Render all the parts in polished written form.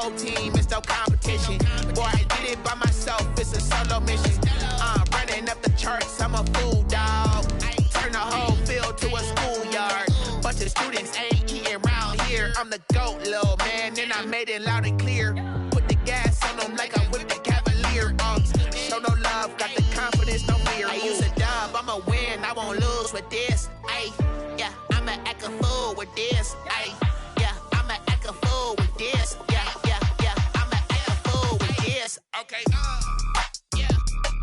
whole team, it's no competition. Boy, I did it by myself, it's a solo mission. Running up the charts, I'm a fool, dog. Turn the whole field to a schoolyard. Bunch of students ain't eating round here. I'm the GOAT, little man, and I made it loud and clear. Put the gas on them like I whipped the Cavalier. Show no love, got the confidence, no fear. I use a dub, I'ma win, I won't lose with this. Ay, yeah, I'ma act a fool with this. Ay, yeah, I'ma act a fool with this. Yeah, yeah, yeah, I'ma act a fool with this. Okay, yeah,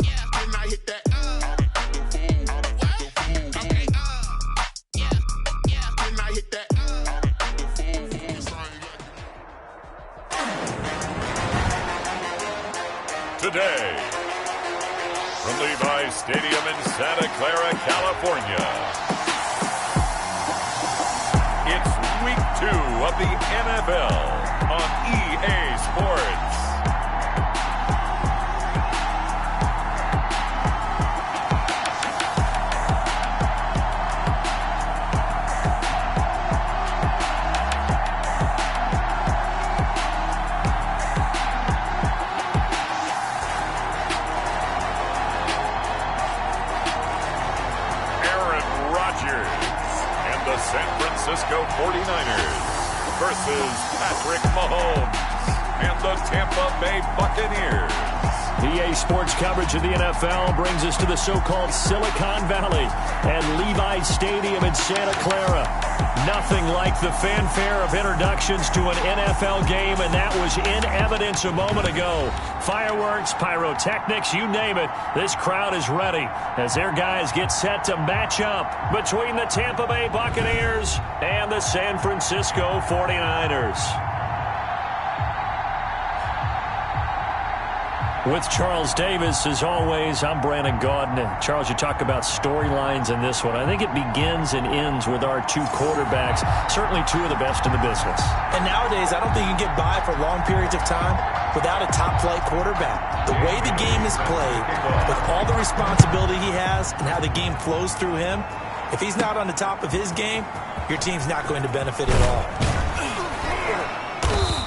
yeah, can I hit that? Okay, yeah, yeah, can I hit that? Today, from Levi's Stadium in Santa Clara, California, it's week 2 of the NFL on EA Sports. San Francisco 49ers versus Patrick Mahomes and the Tampa Bay Buccaneers. EA Sports coverage of the NFL brings us to the so-called Silicon Valley and Levi's Stadium in Santa Clara. Nothing like the fanfare of introductions to an NFL game, and that was in evidence a moment ago. Fireworks, pyrotechnics, you name it. This crowd is ready as their guys get set to match up between the Tampa Bay Buccaneers and the San Francisco 49ers. With Charles Davis, as always, I'm Brandon Gaudin. And Charles, you talk about storylines in this one. I think it begins and ends with our two quarterbacks, certainly two of the best in the business. And nowadays, I don't think you can get by for long periods of time without a top-flight quarterback. The way the game is played, with all the responsibility he has and how the game flows through him, if he's not on the top of his game, your team's not going to benefit at all.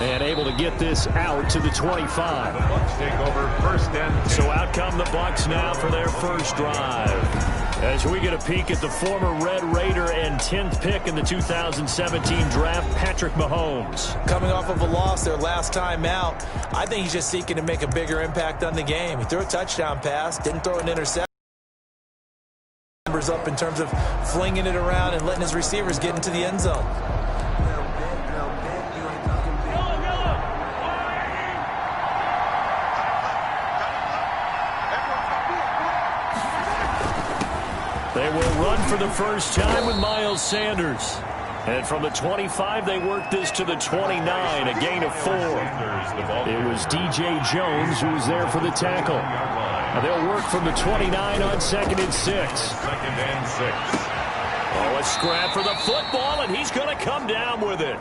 And able to get this out to the 25. The Bucs take over first and 10. So out come the Bucs now for their first drive. As we get a peek at the former Red Raider and 10th pick in the 2017 draft, Patrick Mahomes. Coming off of a loss their last time out, I think he's just seeking to make a bigger impact on the game. He threw a touchdown pass, didn't throw an interception. Numbers up in terms of flinging it around and letting his receivers get into the end zone. They will run for the first time with Miles Sanders. And from the 25, they work this to the 29, a gain of 4. It was DJ Jones who was there for the tackle. And they'll work from the 29 on 2nd and 6. Oh, a scrap for the football, and he's going to come down with it.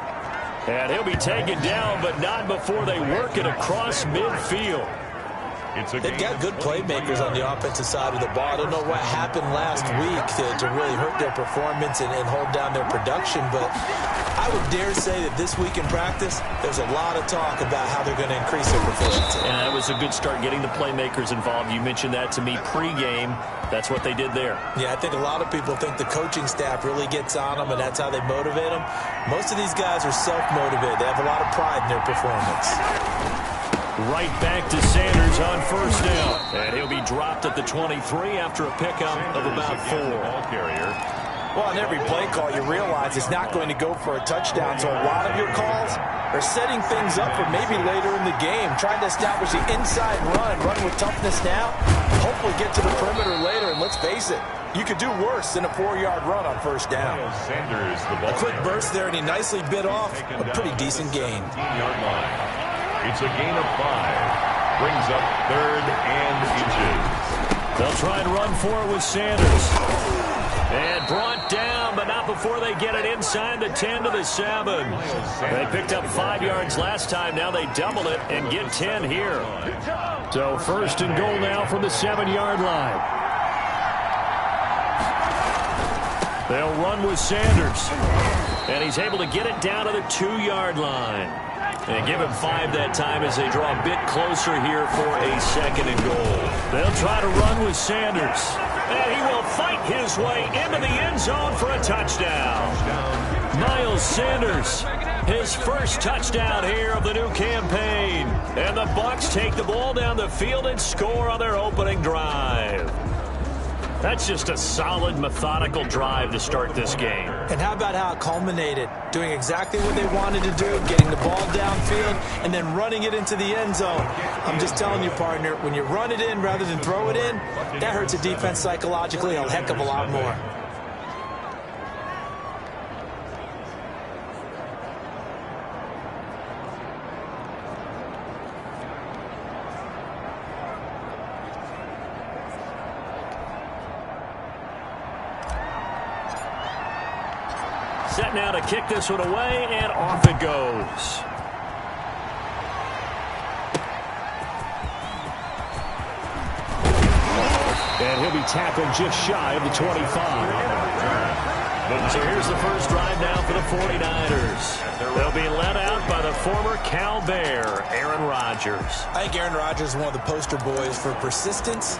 And he'll be taken down, but not before they work it across midfield. They've got good playmakers on the offensive side of the ball. I don't know what happened last week to really hurt their performance and hold down their production, but I would dare say that this week in practice, there's a lot of talk about how they're going to increase their proficiency. And that was a good start getting the playmakers involved. You mentioned that to me pregame. That's what they did there. Yeah, I think a lot of people think the coaching staff really gets on them, and that's how they motivate them. Most of these guys are self-motivated. They have a lot of pride in their performance. Right back to Sanders on first down. And he'll be dropped at the 23 after a pickup of about 4. Well, on every play call, you realize it's not going to go for a touchdown, so a lot of your calls are setting things up for maybe later in the game, trying to establish the inside run with toughness now, hopefully get to the perimeter later, and let's face it, you could do worse than a 4-yard run on first down. A quick burst there, and he nicely bit off a pretty decent gain. It's a gain of 5. Brings up 3rd and inches. They'll try and run for it with Sanders. And brought down, but not before they get it inside the 10 to the 7. They picked up 5 yards last time. Now they double it and get 10 here. So first and goal now from the 7-yard line. They'll run with Sanders. And he's able to get it down to the 2-yard line. And give him 5 that time as they draw a bit closer here for a 2nd and goal. They'll try to run with Sanders. And he will fight his way into the end zone for a touchdown. Miles Sanders, his first touchdown here of the new campaign. And the Bucs take the ball down the field and score on their opening drive. That's just a solid, methodical drive to start this game. And how about how it culminated? Doing exactly what they wanted to do, getting the ball downfield, and then running it into the end zone. I'm just telling you, partner, when you run it in rather than throw it in, that hurts a defense psychologically a heck of a lot more. Set now to kick this one away, and off it goes. And he'll be tackled just shy of the 25. So here's the first drive now for the 49ers. They'll be led out by the former Cal Bear, Aaron Rodgers. I think Aaron Rodgers is one of the poster boys for persistence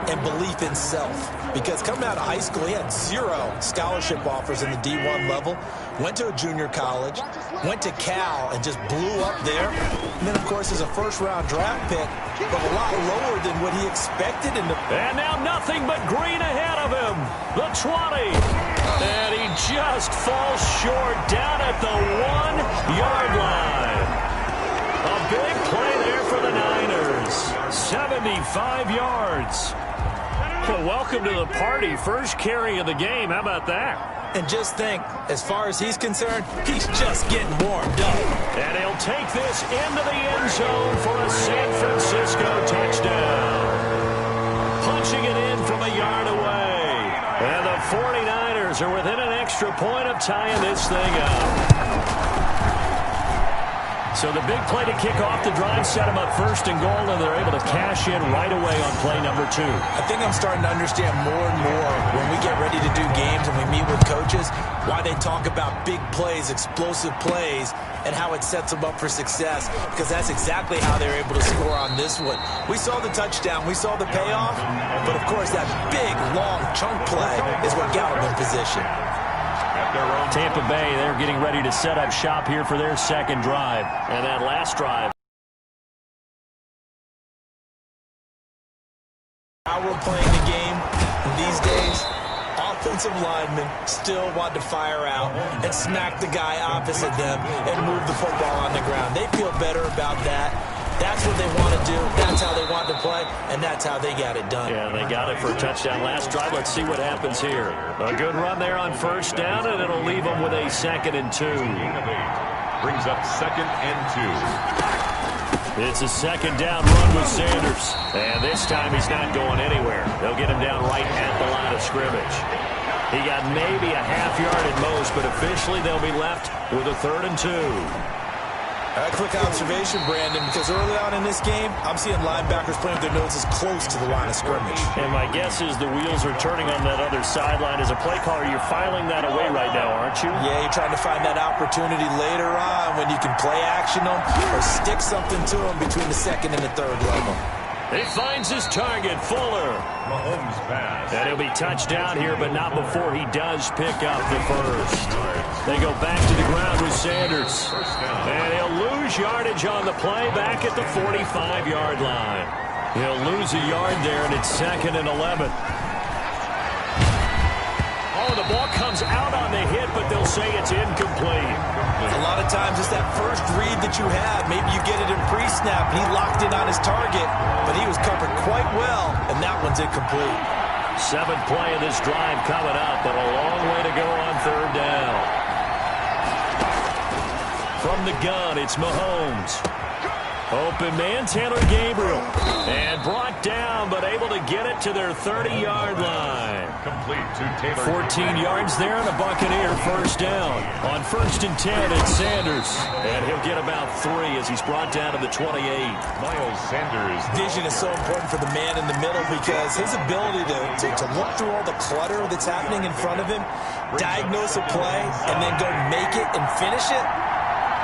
and belief in self. Because coming out of high school, he had 0 scholarship offers in the D1 level. Went to a junior college, went to Cal, and just blew up there. And then, of course, as a first-round draft pick, but a lot lower than what he expected. And now nothing but green ahead of him. The 20. And he just falls short down at the 1-yard line. A big play there for the Niners. 75 yards. Well, welcome to the party. First carry of the game. How about that? And just think, as far as he's concerned, he's just getting warmed up. And he'll take this into the end zone for a San Francisco touchdown. Punching it in from a yard away. And the 49ers are within an extra point of tying this thing up. So the big play to kick off the drive set them up 1st and goal, and they're able to cash in right away on play number 2. I think I'm starting to understand more and more when we get ready to do games and we meet with coaches why they talk about big plays, explosive plays, and how it sets them up for success, because that's exactly how they're able to score on this one. We saw the touchdown, we saw the payoff, but of course that big, long chunk play is what got them in position. Tampa Bay, they're getting ready to set up shop here for their 2nd drive. And that last drive. How we're playing the game these days, offensive linemen still want to fire out and smack the guy opposite them and move the football on the ground. They feel better about that. That's what they want to do. That's how they want to play, and that's how they got it done. Yeah, they got it for a touchdown last drive. Let's see what happens here. A good run there on 1st down, and it'll leave them with a 2nd and 2. Brings up 2nd and 2. It's a 2nd down run with Sanders. And this time he's not going anywhere. They'll get him down right at the line of scrimmage. He got maybe a half yard at most, but officially they'll be left with a 3rd and 2. A quick observation, Brandon, because early on in this game, I'm seeing linebackers playing with their noses close to the line of scrimmage. And my guess is the wheels are turning on that other sideline. As a play caller, you're filing that away right now, aren't you? Yeah, you're trying to find that opportunity later on when you can play action them or stick something to them between the 2nd and the 3rd level. He finds his target, Fuller. Mahomes pass. And he'll be touched down here, but not before he does pick up the 1st. They go back to the ground with Sanders. And he'll lose yardage on the play back at the 45-yard line. He'll lose a yard there, and it's 2nd and 11. Oh, the ball comes out on the hit, but they'll say it's incomplete. A lot of times it's that first read that you have. Maybe you get it in pre-snap, and he locked in on his target, but he was covered quite well, and that one's incomplete. 7th play of this drive coming up, but a long way to go on 3rd down. From the gun, it's Mahomes. Open man, Taylor Gabriel. And brought down, but able to get it to their 30-yard line. Complete to Taylor. 14 yards there and a Buccaneer 1st down. On 1st and 10, it's Sanders. And he'll get about 3 as he's brought down to the 28. Miles Sanders. Vision is so important for the man in the middle because his ability to look through all the clutter that's happening in front of him, diagnose a play, and then go make it and finish it,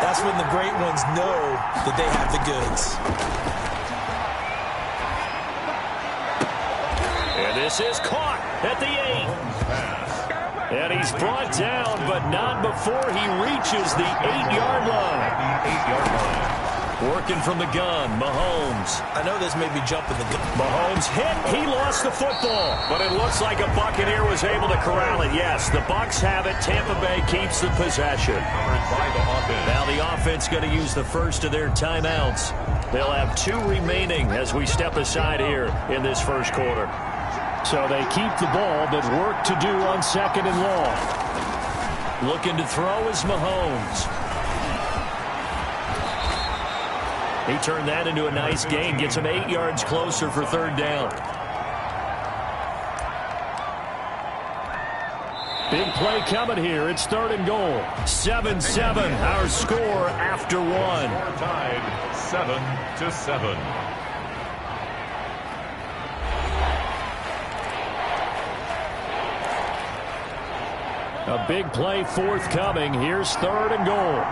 That's when the great ones know that they have the goods. And this is caught at the 8. And he's brought down, but not before he reaches the 8-yard line. Working from the gun, Mahomes. I know this may be jumping the gun. Mahomes hit. He lost the football. But it looks like a Buccaneer was able to corral it. Yes, the Bucs have it. Tampa Bay keeps the possession. Now the offense going to use the first of their timeouts. They'll have 2 remaining as we step aside here in this first quarter. So they keep the ball, but work to do on 2nd and long. Looking to throw is Mahomes. He turned that into a nice gain, gets him 8 yards closer for 3rd down. Big play coming here. It's 3rd and goal. 7-7, our score after 1. Tied 7-7. A big play forthcoming. Here's 3rd and goal.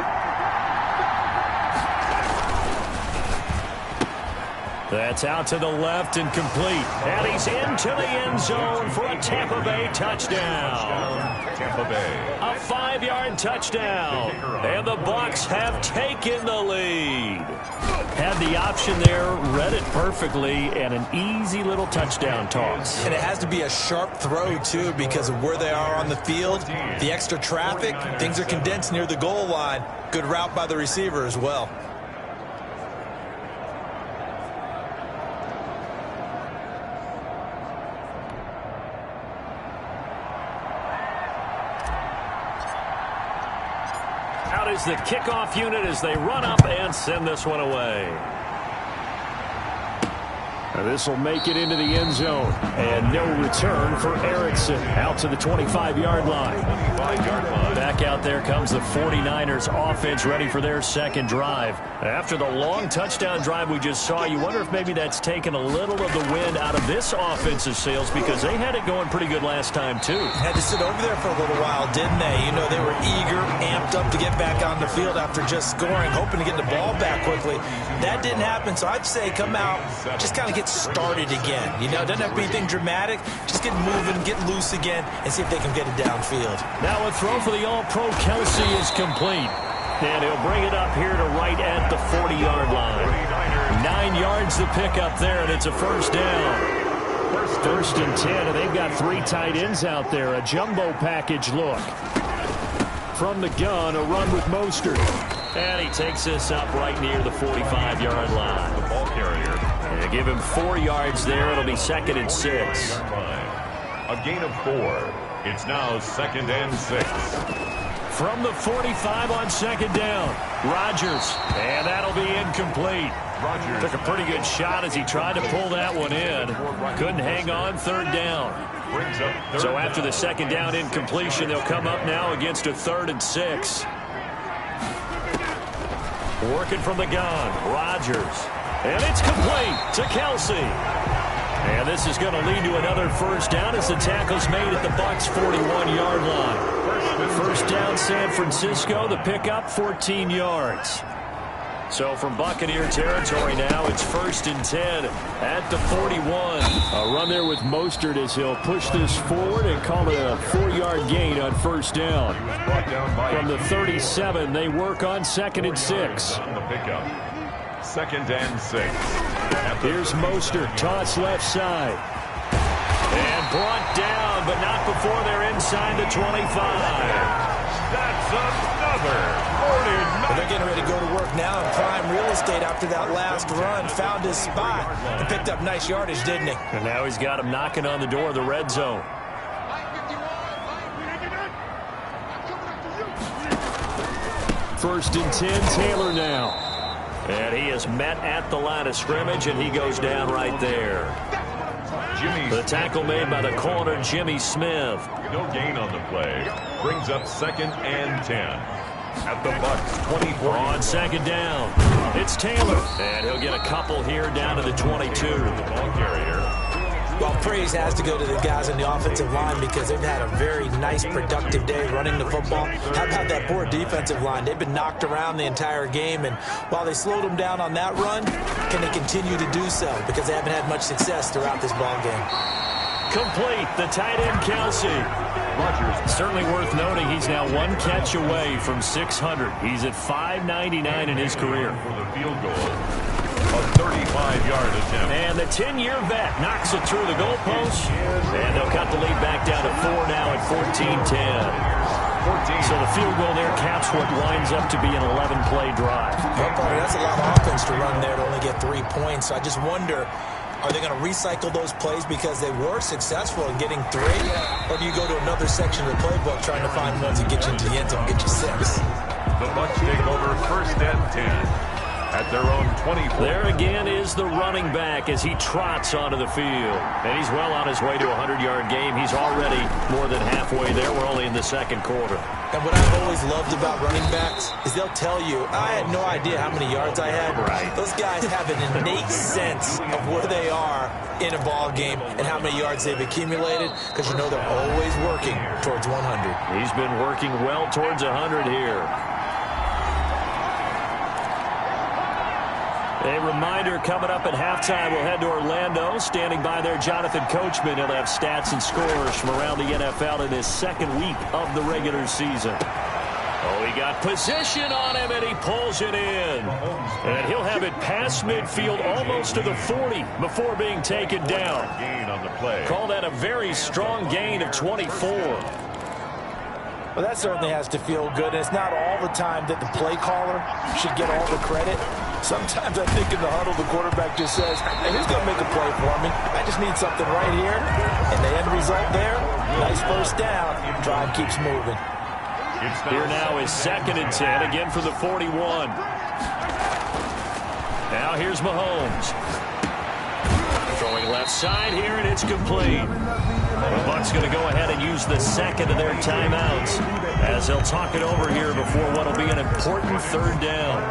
That's out to the left and complete. And he's into the end zone for a Tampa Bay touchdown. Tampa Bay. A 5-yard touchdown. And the Bucs have taken the lead. Had the option there, read it perfectly, and an easy little touchdown toss. And it has to be a sharp throw, too, because of where they are on the field. The extra traffic, things are condensed near the goal line. Good route by the receiver as well. Out is the kickoff unit as they run up and send this one away. This will make it into the end zone. And no return for Erickson. Out to the 25-yard line. Back out there comes the 49ers offense ready for their 2nd drive. After the long touchdown drive we just saw, you wonder if maybe that's taken a little of the wind out of this offensive sails because they had it going pretty good last time, too. Had to sit over there for a little while, didn't they? You know, they were eager, amped up to get back on the field after just scoring, hoping to get the ball back quickly. That didn't happen, so I'd say come out, just kind of get started again. You know, it doesn't have to be anything dramatic. Just get moving, get loose again, and see if they can get it downfield. Now a throw for the All-Pro Kelsey is complete. And he'll bring it up here to right at the 40-yard line. 9 yards to pick up there, and it's a 1st down. 1st and 10, and they've got 3 tight ends out there. A jumbo package look. From the gun, a run with Mostert. And he takes this up right near the 45-yard line. The ball carrier. And they give him 4 yards there. It'll be 2nd and 6. A gain of 4. It's now 2nd and 6. From the 45 on 2nd down, Rodgers, and that'll be incomplete. Rodgers took a pretty good shot as he tried to pull that one in. Couldn't hang on. 3rd down. So after the 2nd down incompletion, they'll come up now against a 3rd and 6. Working from the gun, Rodgers, and it's complete to Kelsey. And this is going to lead to another 1st down as the tackle's made at the Bucs' 41-yard line. 1st down, San Francisco. The pickup, 14 yards. So from Buccaneer territory now, it's 1st and 10 at the 41. A run there with Mostert as he'll push this forward and call it a 4-yard gain on 1st down. From the 37, they work on 2nd and 6. 2nd and 6. Here's Mostert, toss left side. And brought down, but not before they're inside the 25. That's another 49. They're getting ready to go to work now in prime real estate after that last run. Found his spot and picked up nice yardage, didn't he? And now he's got him knocking on the door of the red zone. First and 10, Taylor now. And he is met at the line of scrimmage, and he goes down right there. The tackle made by the corner, Jimmy Smith. No gain on the play. Brings up 2nd and 10. At the Bucs' 24. On 2nd down, it's Taylor. And he'll get a couple here down to the 22. The ball carrier. Well, praise has to go to the guys on the offensive line because they've had a very nice, productive day running the football. How about that poor defensive line? They've been knocked around the entire game, and while they slowed them down on that run, can they continue to do so? Because they haven't had much success throughout this ball game. Complete, the tight end Kelsey. Certainly worth noting he's now one catch away from 600. He's at 599 in his career. For the field goal, a 35-yard attempt. And the 10-year vet knocks it through the goalpost. And they'll cut the lead back down to 4 now at 14-10. So the field goal there caps what winds up to be an 11-play drive. That's a lot of offense to run there to only get 3 points. So I just wonder, are they going to recycle those plays because they were successful in getting 3? Or do you go to another section of the playbook trying to find ones that get you into the end zone and get you 6? The Bucs take over 1st and 10 at their own 24. There again is the running back as he trots onto the field. And he's well on his way to a 100-yard game. He's already more than halfway there. We're only in the second quarter. And what I've always loved about running backs is they'll tell you, I had no idea how many yards I had. Right. Those guys have an innate sense of where they are in a ball game and how many yards they've accumulated because you know they're always working towards 100. He's been working well towards 100 here. A reminder coming up at halftime, we'll head to Orlando. Standing by there, Jonathan Coachman. He'll have stats and scores from around the NFL in this second week of the regular season. Oh, he got position on him, and he pulls it in. And he'll have it past midfield almost to the 40 before being taken down. Gain on the play. Call that a very strong gain of 24. Well, that certainly has to feel good. And it's not all the time that the play caller should get all the credit. Sometimes I think in the huddle, the quarterback just says, hey, who's going to make a play for me? I just need something right here. And the end result there, nice first down. Drive keeps moving. Here now is 2nd and 10, again for the 41. Now here's Mahomes. Throwing left side here, and it's complete. The Bucs going to go ahead and use the second of their timeouts as they'll talk it over here before what will be an important 3rd down.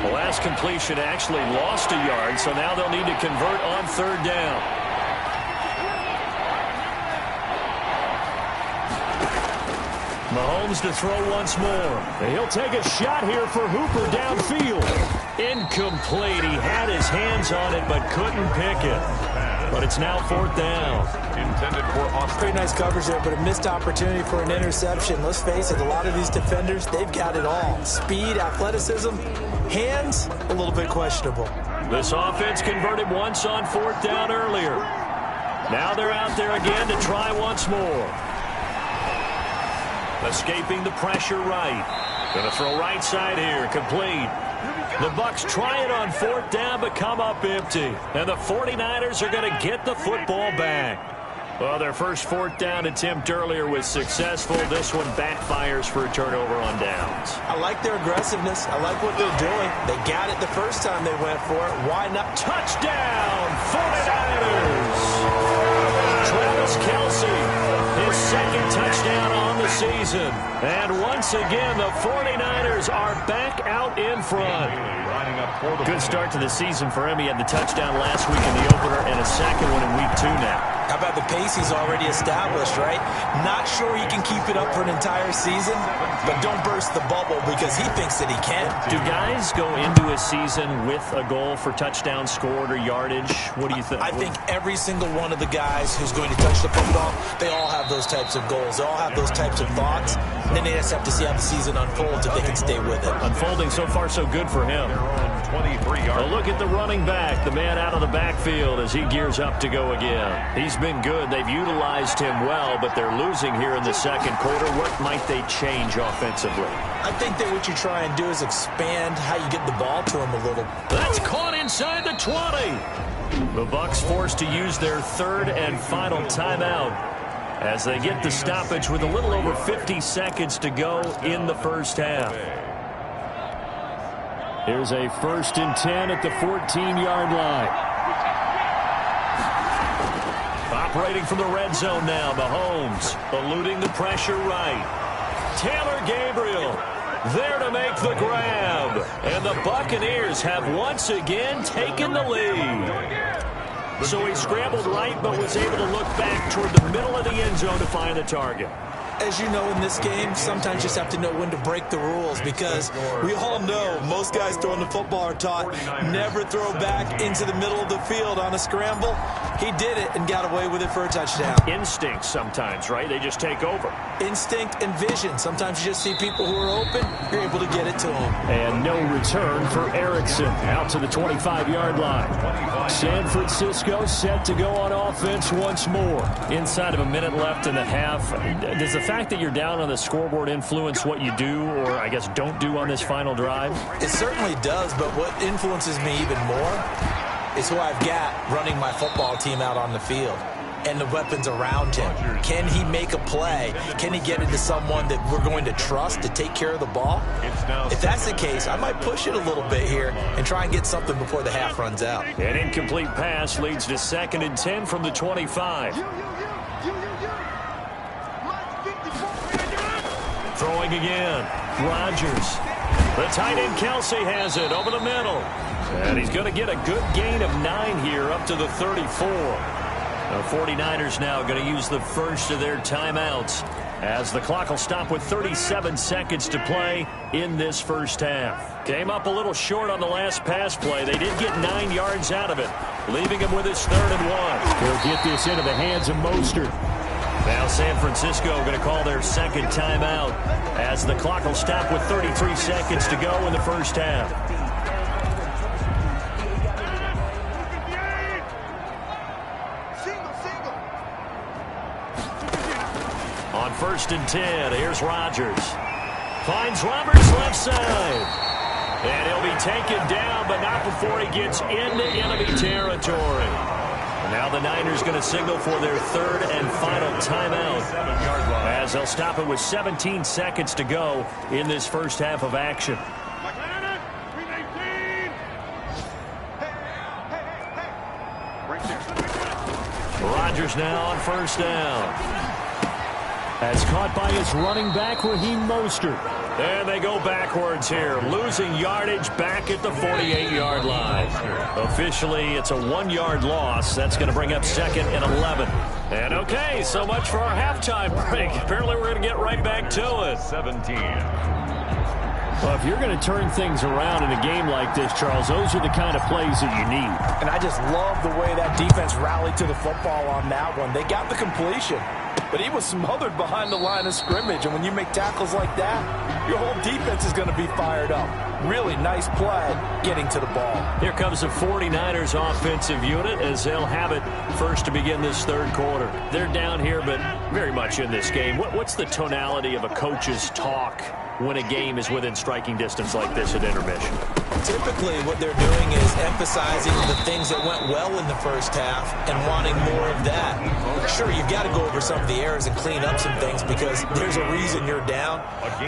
The last completion actually lost a yard, so now they'll need to convert on 3rd down. Mahomes to throw once more. He'll take a shot here for Hooper downfield. Incomplete. He had his hands on it but couldn't pick it. But it's now 4th down. Intended for Austin. Pretty nice coverage there, but a missed opportunity for an interception. Let's face it, a lot of these defenders, they've got it all. Speed, athleticism, hands, a little bit questionable. This offense converted once on 4th down earlier. Now they're out there again to try once more. Escaping the pressure right. Going to throw right side here. Complete. The Bucs try it on 4th down, but come up empty. And the 49ers are going to get the football back. Well, their first 4th down attempt earlier was successful. This one backfires for a turnover on downs. I like their aggressiveness. I like what they're doing. They got it the first time they went for it. Why not? Touchdown, 49ers! Travis Kelce, his 2nd touchdown on the season. And once again, the 49ers are back out in front. Good start to the season for him. He had the touchdown last week in the opener and a second one in week 2 now. How about the pace he's already established, right? Not sure he can keep it up for an entire season, but don't burst the bubble because he thinks that he can. Do guys go into a season with a goal for touchdowns scored or yardage? What do you think? I think every single one of the guys who's going to touch the football, they all have those types of goals. They all have those types of thoughts. And then they just have to see how the season unfolds if they can stay with it. Unfolding so far so good for him. 23-yard. A look at the running back, the man out of the backfield as he gears up to go again. He's been good. They've utilized him well, but they're losing here in the second quarter. What might they change offensively? I think that what you try and do is expand how you get the ball to him a little. That's caught inside the 20. The Bucs forced to use their 3rd and final timeout as they get the stoppage with a little over 50 seconds to go in the first half. Here's a 1st and 10 at the 14-yard line. Operating from the red zone now, Mahomes eluding the pressure right. Taylor Gabriel there to make the grab. And the Buccaneers have once again taken the lead. So he scrambled right, but was able to look back toward the middle of the end zone to find the target. As you know, in this game, sometimes you just have to know when to break the rules, because we all know most guys throwing the football are taught never throw back into the middle of the field on a scramble. He did it and got away with it for a touchdown. Instinct sometimes, right? They just take over. Instinct and vision. Sometimes you just see people who are open, you're able to get it to them. And no return for Erickson out to the 25-yard line. San Francisco set to go on offense once more. Inside of a minute left in the half. Does the fact that you're down on the scoreboard influence what you do, or I guess don't do on this final drive? It certainly does, but what influences me even more is who I've got running my football team out on the field and the weapons around him. Can he make a play? Can he get into someone that we're going to trust to take care of the ball? If that's the case, I might push it a little bit here and try and get something before the half runs out. An incomplete pass leads to 2nd and 10 from the 25. Throwing again. Rodgers. The tight end Kelsey has it over the middle. And he's going to get a good gain of 9 here up to the 34. The 49ers now going to use the first of their timeouts as the clock will stop with 37 seconds to play in this first half. Came up a little short on the last pass play. They did get 9 yards out of it, leaving him with his 3rd and 1. He'll get this into the hands of Mostert. Now San Francisco going to call their 2nd timeout as the clock will stop with 33 seconds to go in the first half. On 1st and 10, here's Rodgers. Finds Roberts left side. And he'll be taken down, but not before he gets into enemy territory. Now the Niners going to signal for their 3rd and final timeout as they'll stop it with 17 seconds to go in this first half of action. Rodgers now on 1st down. As caught by his running back, Raheem Mostert. And they go backwards here, losing yardage back at the 48-yard line. Officially, it's a 1-yard loss. That's going to bring up 2nd and 11. And okay, so much for our halftime break. Apparently, we're going to get right back to it. 17. Well, if you're going to turn things around in a game like this, Charles, those are the kind of plays that you need. And I just love the way that defense rallied to the football on that one. They got the completion, but he was smothered behind the line of scrimmage. And when you make tackles like that, your whole defense is going to be fired up. Really nice play getting to the ball. Here comes the 49ers offensive unit as they'll have it first to begin this 3rd quarter. They're down here, but very much in this game. What's the tonality of a coach's talk when a game is within striking distance like this at intermission? Typically, what they're doing is emphasizing the things that went well in the first half and wanting more of that. Sure, you've got to go over some of the errors and clean up some things because there's a reason you're down.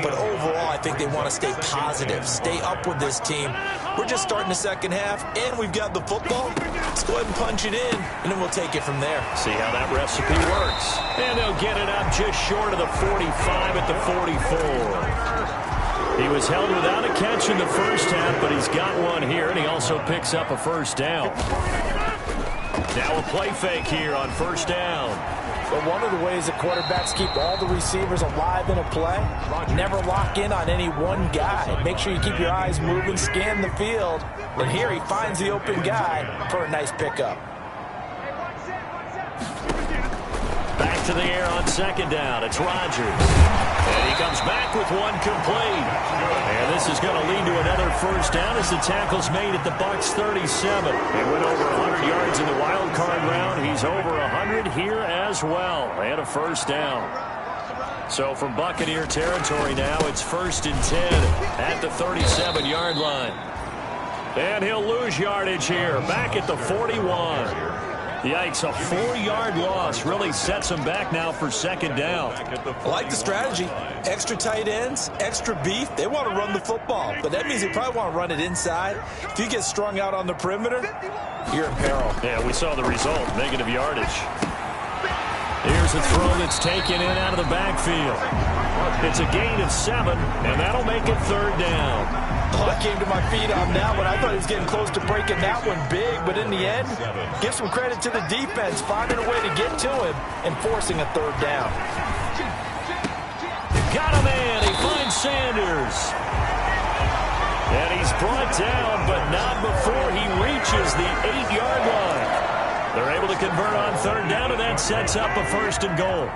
But overall, I think they want to stay positive, stay up with this team. We're just starting the second half, and we've got the football. Let's go ahead and punch it in, and then we'll take it from there. See how that recipe works. And they'll get it up just short of the 45 at the 44. He was held without a catch in the first half, but he's got one here, and he also picks up a 1st down. Now a play fake here on 1st down. But one of the ways that quarterbacks keep all the receivers alive in a play, never lock in on any one guy. Make sure you keep your eyes moving, scan the field. And here he finds the open guy for a nice pickup. Back to the air on 2nd down. It's Rodgers. And he comes back with one complete. And this is going to lead to another 1st down as the tackle's made at the Bucs 37. He went over 100 yards in the wild card round. He's over 100 here as well. And a 1st down. So from Buccaneer territory now, it's 1st and 10 at the 37-yard line. And he'll lose yardage here, back at the 41. Yikes, a 4-yard loss really sets him back now for 2nd down. I like the strategy. Extra tight ends, extra beef. They want to run the football, but that means they probably want to run it inside. If you get strung out on the perimeter, you're in peril. Yeah, we saw the result, negative yardage. Here's a throw that's taken in out of the backfield. It's a gain of 7, and that'll make it 3rd down. Oh, came to my feet on that one. I thought he was getting close to breaking that one big, but in the end, give some credit to the defense, finding a way to get to him and forcing a third down. Got a man. He finds Sanders. And he's brought down, but not before he reaches the 8-yard line. They're able to convert on third down, and that sets up a 1st and goal.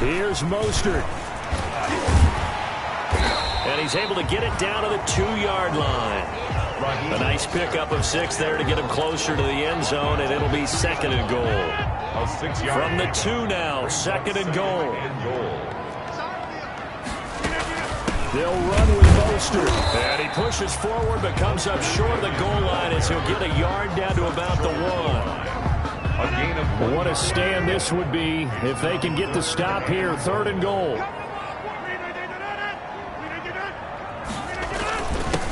Here's Mostert. And he's able to get it down to the 2-yard line. A nice pickup of 6 there to get him closer to the end zone, and it'll be 2nd and goal. From the 2 now, 2nd and goal. They'll run with Mostert. And he pushes forward but comes up short of the goal line as he'll get a yard down to about the 1. What a stand this would be if they can get the stop here. 3rd and goal.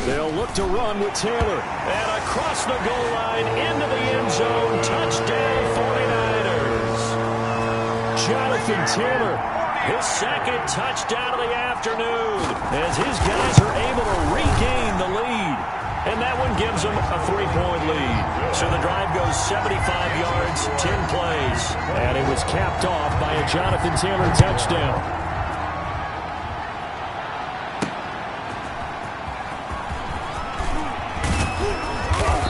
They'll look to run with Taylor. And across the goal line into the end zone. Touchdown 49ers. Jonathan Taylor. His 2nd touchdown of the afternoon as his guys are able to regain the lead. And that one gives them a 3-point lead. So the drive goes 75 yards, 10 plays. And it was capped off by a Jonathan Taylor touchdown.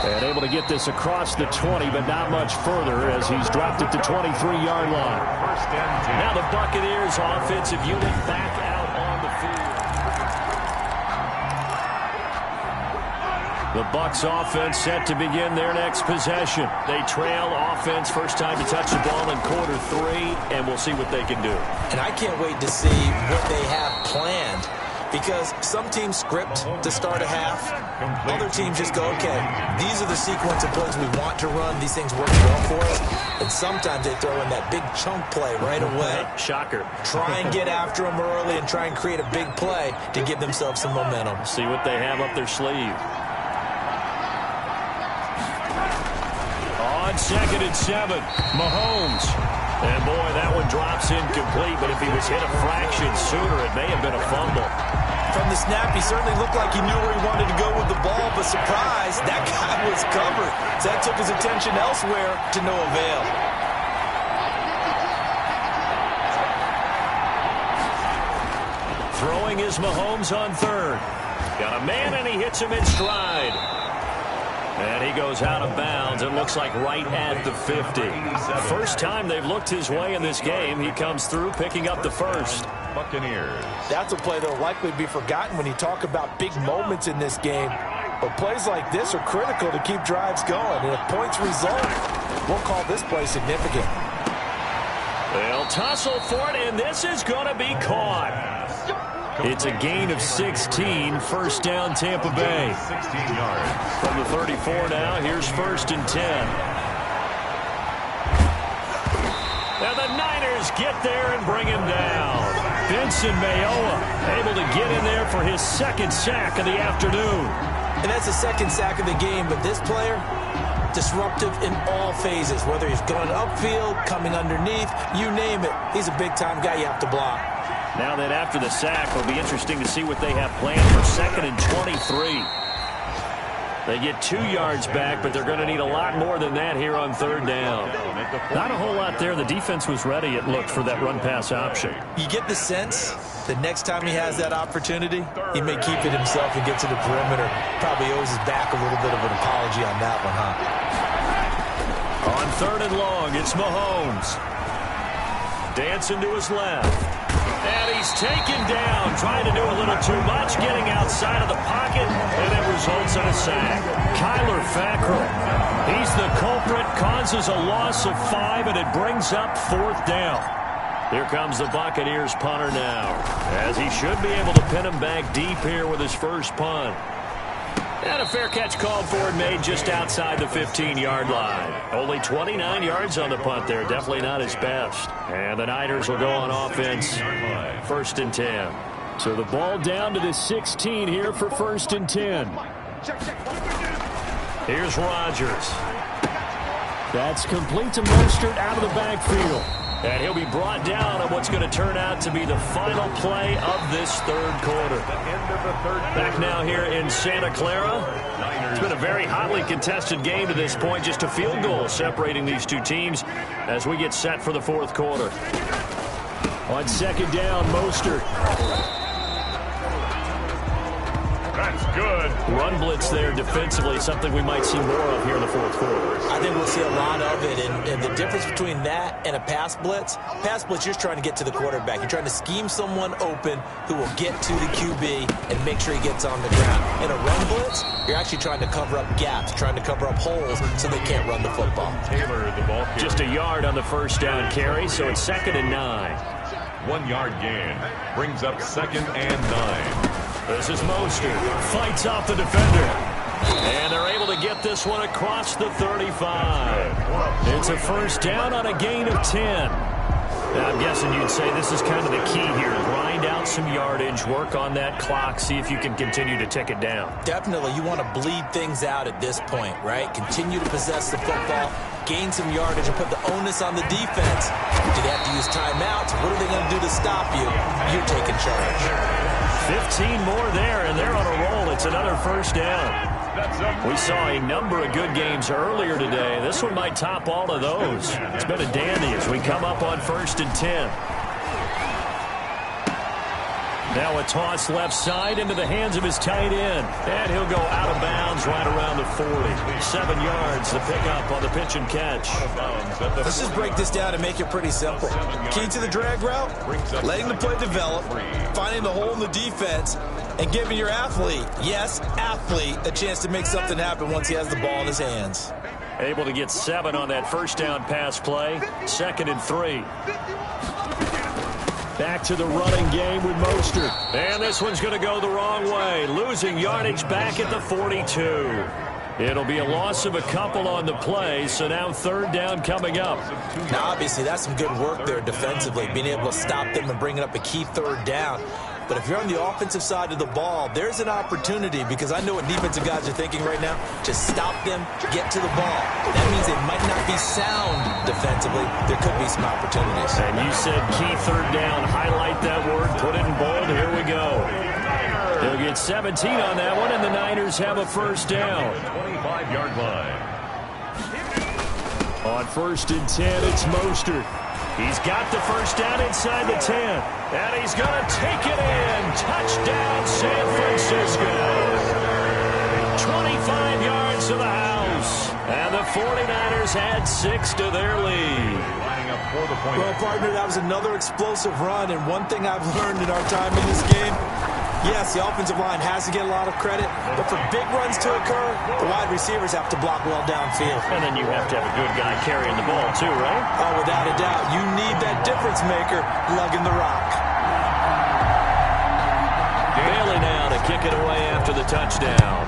And able to get this across the 20, but not much further as he's dropped it to 23-yard line. Now the Buccaneers offensive unit back out on the field. The Bucs offense set to begin their next possession. They trail offense, first time to touch the ball in quarter 3, and we'll see what they can do. And I can't wait to see what they have planned, because some teams script to start a half. Other teams just go, okay, these are the sequence of plays we want to run. These things work well for us. And sometimes they throw in that big chunk play right away. Shocker. Try and get after them early and try and create a big play to give themselves some momentum. See what they have up their sleeve. On 2nd and 7, Mahomes. And boy, that one drops incomplete, but if he was hit a fraction sooner, it may have been a fumble. From the snap, he certainly looked like he knew where he wanted to go with the ball, but surprise, that guy was covered. So that took his attention elsewhere to no avail. Throwing is Mahomes on 3rd. Got a man, and he hits him in stride. And he goes out of bounds. It looks like right at the 50. First time they've looked his way in this game. He comes through picking up the 1st. Buccaneers. That's a play that will likely be forgotten when you talk about big moments in this game. But plays like this are critical to keep drives going. And if points result, we'll call this play significant. They'll tussle for it, and this is going to be caught. It's a gain of 16, 1st down Tampa Bay. 16 yards. From the 34 now, here's 1st and 10. And the Niners get there and bring him down. Benson Mayowa able to get in there for his 2nd sack of the afternoon. And that's the 2nd sack of the game, but this player, disruptive in all phases, whether he's going upfield, coming underneath, you name it. He's a big-time guy you have to block. Now that after the sack, it'll be interesting to see what they have planned for 2nd and 23. They get 2 yards back, but they're going to need a lot more than that here on 3rd down. Not a whole lot there. The defense was ready, it looked, for that run-pass option. You get the sense that next time he has that opportunity, he may keep it himself and get to the perimeter. Probably owes his back a little bit of an apology on that one, huh? On 3rd and long, it's Mahomes. Dancing to his left. And he's taken down, trying to do a little too much, getting outside of the pocket, and it results in a sack. Kyler Fackrell, he's the culprit, causes a loss of 5, and it brings up 4th down. Here comes the Buccaneers punter now, as he should be able to pin him back deep here with his first punt. And a fair catch called for and made just outside the 15-yard line. Only 29 yards on the punt there. Definitely not his best. And the Niners will go on offense. 1st and 10. So the ball down to the 16 here for 1st and 10. Here's Rodgers. That's complete to Mostert out of the backfield. And he'll be brought down on what's going to turn out to be the final play of this third quarter. Back now here in Santa Clara. It's been a very hotly contested game to this point. Just a field goal separating these two teams as we get set for the fourth quarter. On second down, Mostert. That's good. Run blitz there defensively, something we might see more of here in the fourth quarter. I think we'll see a lot of it, and the difference between that and a pass blitz, you're trying to get to the quarterback. You're trying to scheme someone open who will get to the QB and make sure he gets on the ground. In a run blitz, you're actually trying to cover up gaps, trying to cover up holes so they can't run the football. Taylor, the ball carrier. Just a yard on the first down carry, so it's 2nd and 9. 1 yard gain brings up 2nd and 9. This is Mostert. Fights off the defender. And they're able to get this one across the 35. It's a first down on a gain of 10. Now, I'm guessing you'd say this is kind of the key here. Grind out some yardage, work on that clock, see if you can continue to tick it down. Definitely, you want to bleed things out at this point, right? Continue to possess the football, gain some yardage, and put the onus on the defense. Do they have to use timeouts? What are they going to do to stop you? You're taking charge. 15 more there, and they're on a roll. It's another first down. We saw a number of good games earlier today. This one might top all of those. It's been a dandy as we come up on 1st and 10. Now a toss left side into the hands of his tight end. And he'll go out of bounds right around the 40. 7 yards to pick up on the pitch and catch. Let's just break this down and make it pretty simple. Key to the drag route, letting the play develop, finding the hole in the defense, and giving your athlete, yes, athlete, a chance to make something happen once he has the ball in his hands. Able to get 7 on that first down pass play. 2nd and 3. Back to the running game with Mostert. And this one's going to go the wrong way. Losing yardage back at the 42. It'll be a loss of a couple on the play, so now 3rd down coming up. Now, obviously, that's some good work there defensively, being able to stop them and bringing up a key 3rd down. But if you're on the offensive side of the ball, there's an opportunity, because I know what defensive guys are thinking right now. Just stop them, get to the ball. That means they might not be sound defensively. There could be some opportunities. And you said key 3rd down. Highlight that word. Put it in bold. Here we go. They'll get 17 on that one, and the Niners have a first down. 25-yard line. On 1st and 10, it's Mostert. He's got the first down inside the 10. And he's going to take it in. Touchdown, San Francisco. 25 yards to the house. And the 49ers add 6 to their lead. Lining up for the point. Well, partner, that was another explosive run. And one thing I've learned in our time in this game, yes, the offensive line has to get a lot of credit, but for big runs to occur, the wide receivers have to block well downfield. And then you have to have a good guy carrying the ball too, right? Oh, without a doubt. You need that difference maker lugging the rock. Bailey now to kick it away after the touchdown.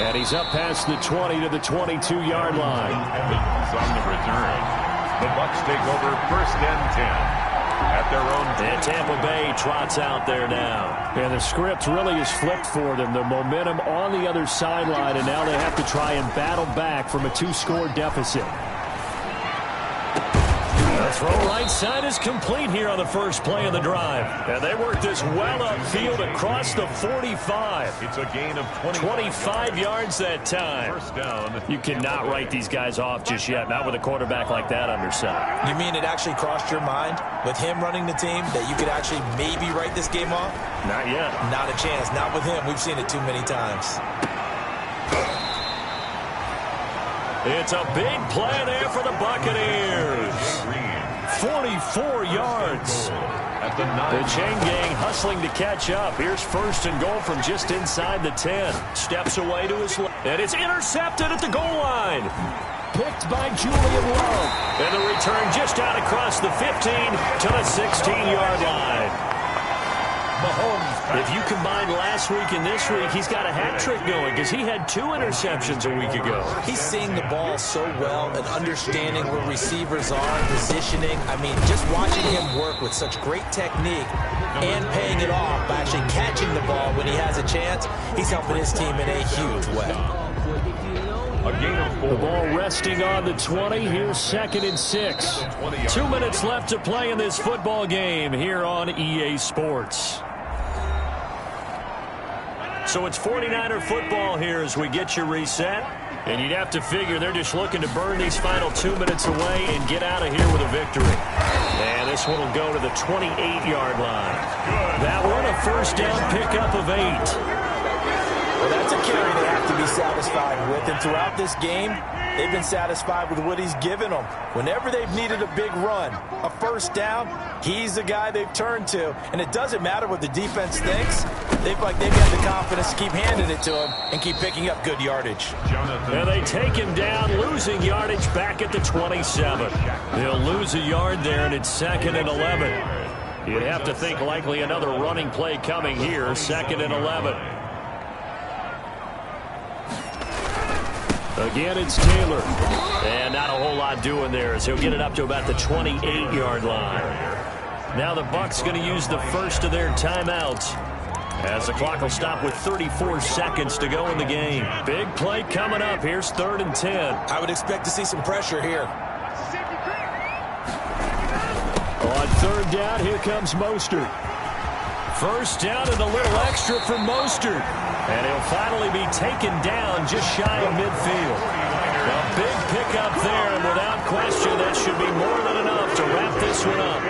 And he's up past the 20 to the 22-yard line. Evans on the return. The Bucs take over 1st and 10 at their own. And Tampa Bay trots out there now. And the script really is flipped for them. The momentum on the other sideline, and now they have to try and battle back from a 2-score deficit. The throw right side is complete here on the first play of the drive. And they work this well upfield across the 45. It's a gain of 25 yards that time. First down. You cannot write these guys off just yet, not with a quarterback like that under center. You mean it actually crossed your mind with him running the team that you could actually maybe write this game off? Not yet. Not a chance. Not with him. We've seen it too many times. It's a big play there for the Buccaneers. 44 yards. At the 9. The chain gang hustling to catch up. Here's 1st and goal from just inside the 10. Steps away to his left. And it's intercepted at the goal line. Picked by Julian Love. And the return just out across the 15 to the 16-yard line. If you combine last week and this week, he's got a hat trick going because he had 2 interceptions a week ago. He's seeing the ball so well and understanding where receivers are, positioning. I mean, just watching him work with such great technique and paying it off by actually catching the ball when he has a chance, he's helping his team in a huge way. A gain of 4. The ball resting on the 20. Here's 2nd and 6. 2 minutes left to play in this football game here on EA Sports. So it's 49er football here as we get you reset. And you'd have to figure they're just looking to burn these final 2 minutes away and get out of here with a victory. And this one will go to the 28-yard line. That one, a first down pickup of 8. Well, that's a carry they have to be satisfied with. And throughout this game, they've been satisfied with what he's given them. Whenever they've needed a big run, a first down, he's the guy they've turned to. And it doesn't matter what the defense thinks. They've got the confidence to keep handing it to him and keep picking up good yardage. And they take him down, losing yardage back at the 27. They'll lose a yard there, and it's 2nd and 11. You'd have to think likely another running play coming here, 2nd and 11. Again, it's Taylor. And not a whole lot doing there as he'll get it up to about the 28-yard line. Now the Bucs going to use the first of their timeouts, as the clock will stop with 34 seconds to go in the game. Big play coming up. Here's 3rd and 10. I would expect to see some pressure here. On 3rd down, here comes Mostert. First down and a little extra for Mostert. And he'll finally be taken down just shy of midfield. A big pickup there, and without question, that should be more than enough to wrap this one up.